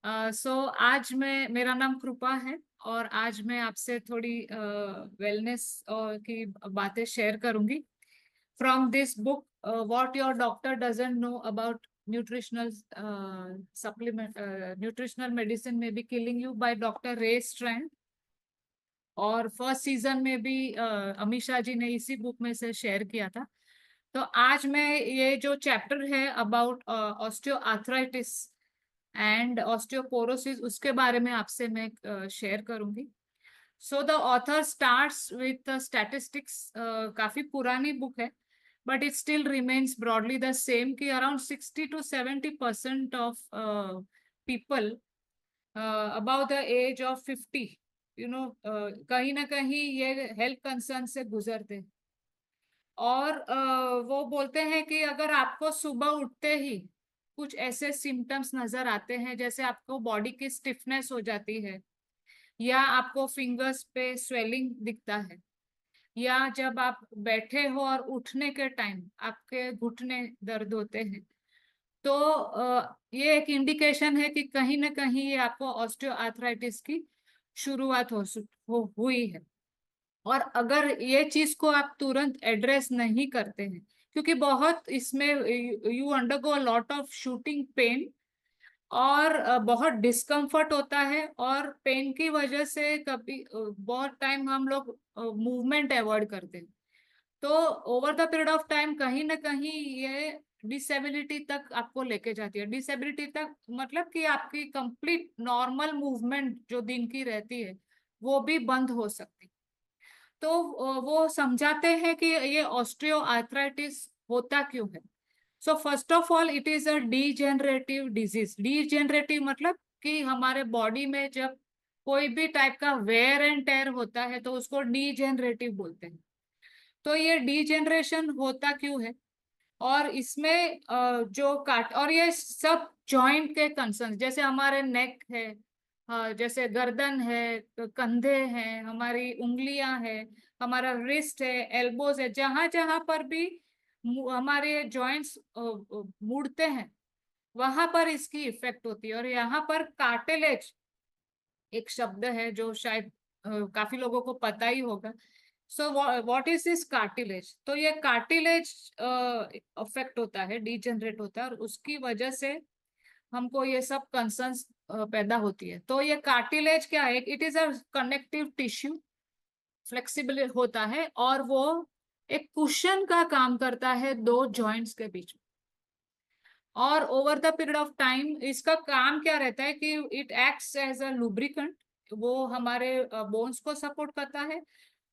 आज मेरा नाम कृपा है और आज मैं आपसे थोड़ी वेलनेस की बातें शेयर करूंगी from this book what your doctor doesn't know about nutritional supplement nutritional medicine may be killing you by doctor Ray Strand. और फर्स्ट सीजन में भी अमीषा जी ने इसी बुक में से शेयर किया था। तो आज मैं ये जो चैप्टर है अबाउट ऑस्टियोआर्थराइटिस एंड ऑस्टियोपोरोसिस उसके बारे में आपसे मैं शेयर करूंगी। So the author starts with statistics. काफी पुरानी बुक है but it still remains broadly the same कि around 60 to 70% of people about the age of 50 कहीं ना कहीं ये हेल्थ कंसर्न से गुजरते हैं। और वो बोलते हैं कि अगर आपको सुबह उठते ही कुछ ऐसे सिम्टम्स नजर आते हैं जैसे आपको बॉडी की स्टिफनेस हो जाती है या आपको फिंगर्स पे स्वेलिंग दिखता है या जब आप बैठे हो और उठने के टाइम आपके घुटने दर्द होते हैं तो ये एक इंडिकेशन है कि कहीं ना कहीं ये आपको ऑस्टियोआर्थराइटिस की शुरुआत हुई है। और अगर ये चीज को आप तुरंत एड्रेस नहीं करते हैं क्योंकि बहुत इसमें you undergo a lot of shooting pain और बहुत डिस्कम्फर्ट होता है और पेन की वजह से कभी बहुत टाइम हम लोग मूवमेंट अवॉइड करते हैं। तो over the period of time कहीं ना कहीं ये डिसेबिलिटी तक आपको लेके जाती है। डिसेबिलिटी तक मतलब कि आपकी कंप्लीट नॉर्मल मूवमेंट जो दिन की रहती है वो भी बंद हो सकती है। तो वो समझाते हैं कि ये ऑस्टियो आर्थराइटिस होता क्यों है। So first of all it is a degenerative disease. Degenerative मतलब कि हमारे बॉडी में जब कोई भी टाइप का वेयर एंड टेयर होता है तो उसको डीजेनरेटिव बोलते हैं। तो ये डीजेनरेशन होता क्यों है और इसमें जो काट और ये सब जॉइंट के कंसर्न जैसे हमारे नेक है, जैसे गर्दन है, कंधे हैं, हमारी उंगलियां हैं, हमारा रिस्ट है, एल्बोज है, जहां जहां पर भी हमारे जॉइंट्स मुड़ते हैं वहां पर इसकी इफेक्ट होती है। और यहाँ पर कार्टिलेज एक शब्द है जो शायद काफी लोगों को पता ही होगा। So what is this cartilage. तो ये कार्टिलेज अफेक्ट होता है, डिजेनरेट होता है और उसकी वजह से हमको ये सब कंसर्न्स पैदा होती है। तो ये कार्टिलेज क्या है, it is a connective tissue, flexible होता है और वो एक कुशन का काम करता है दो जॉइंट्स के बीच में। और over the period of time इसका काम क्या रहता है कि it acts as a lubricant. वो हमारे बोन्स को सपोर्ट करता है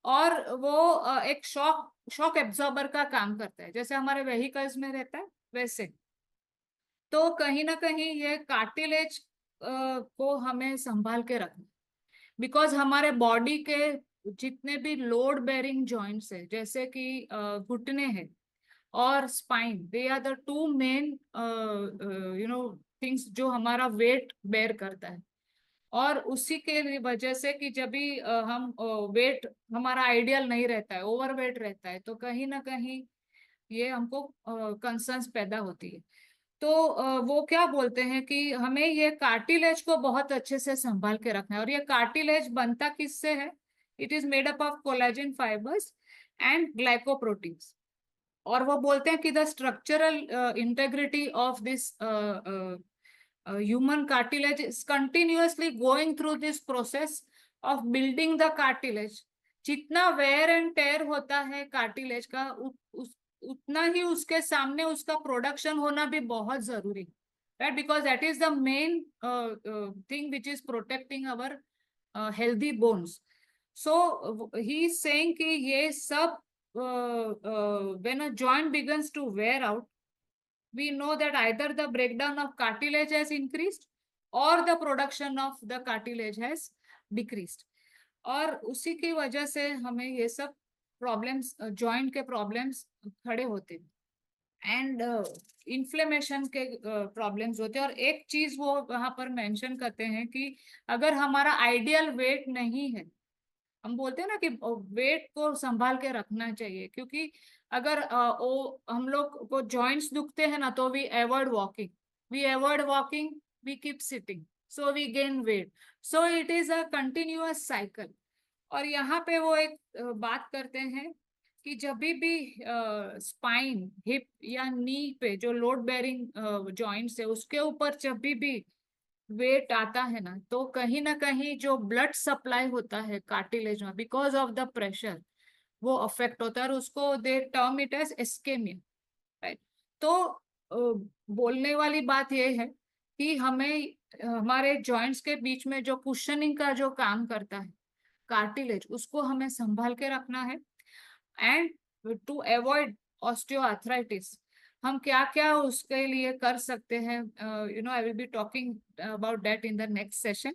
और वो एक शॉक शॉक एब्जॉर्बर का काम करता है जैसे हमारे व्हीकल्स में रहता है वैसे। तो कहीं ना कहीं ये कार्टिलेज को हमें संभाल के रखना बिकॉज हमारे बॉडी के जितने भी लोड बेरिंग जॉइंट्स है जैसे कि घुटने हैं और spine, they are the two main things जो हमारा वेट बेयर करता है। और उसी के वजह से कि जब भी हम वेट हमारा आइडियल नहीं रहता है, ओवर वेट रहता है तो कहीं ना कहीं ये हमको कंसर्न्स पैदा होती है। तो वो क्या बोलते हैं कि हमें ये कार्टिलेज को बहुत अच्छे से संभाल के रखना है। और ये कार्टिलेज बनता किससे है, it is made up of collagen fibres and glycoproteins. और वो बोलते हैं कि the structural integrity of this human cartilage is continuously going through this process of building the cartilage. जितना वेयर एंड टेयर होता है कार्टिलेज का उतना ही उसके सामने उसका प्रोडक्शन होना भी बहुत जरूरी है, right, because that is the main thing which is protecting our healthy bones. So he is saying कि ये सब when a joint begins to wear out, we know that either the breakdown of cartilage has increased or the production of the cartilage has decreased। और उसी की वजह से हमें ये सब प्रॉब्लम्स, जॉइंट के प्रॉब्लम्स खड़े होते हैं एंड इन्फ्लेमेशन के प्रॉब्लम्स होते हैं। और एक चीज वो वहां पर मेंशन करते हैं कि अगर हमारा आइडियल वेट नहीं है, हम बोलते हैं ना कि वेट को संभाल के रखना चाहिए क्योंकि अगर वो हम लोग को जॉइंट्स दुखते हैं ना तो we avoid walking, we keep sitting. so we gain weight. So it is a continuous cycle. और यहाँ पे वो एक बात करते हैं कि जब भी स्पाइन, हिप या नी पे जो लोड बेरिंग जॉइंट्स है उसके ऊपर जब भी वेट आता है ना, तो कहीं ना कहीं जो ब्लड सप्लाई होता है कार्टिलेज में, बिकॉज ऑफ द प्रेशर, वो अफेक्ट होता है, और उसको दे टर्म इट एज एस्केमिया, राइट? तो बोलने वाली बात ये है कि हमें हमारे जॉइंट्स के बीच में जो कुशनिंग का जो काम करता है कार्टिलेज, उसको हमें संभाल के रखना है। एंड टू अवॉइड ऑस्टियोआर्थराइटिस हम क्या क्या उसके लिए कर सकते हैं, I will be talking about that in the next session.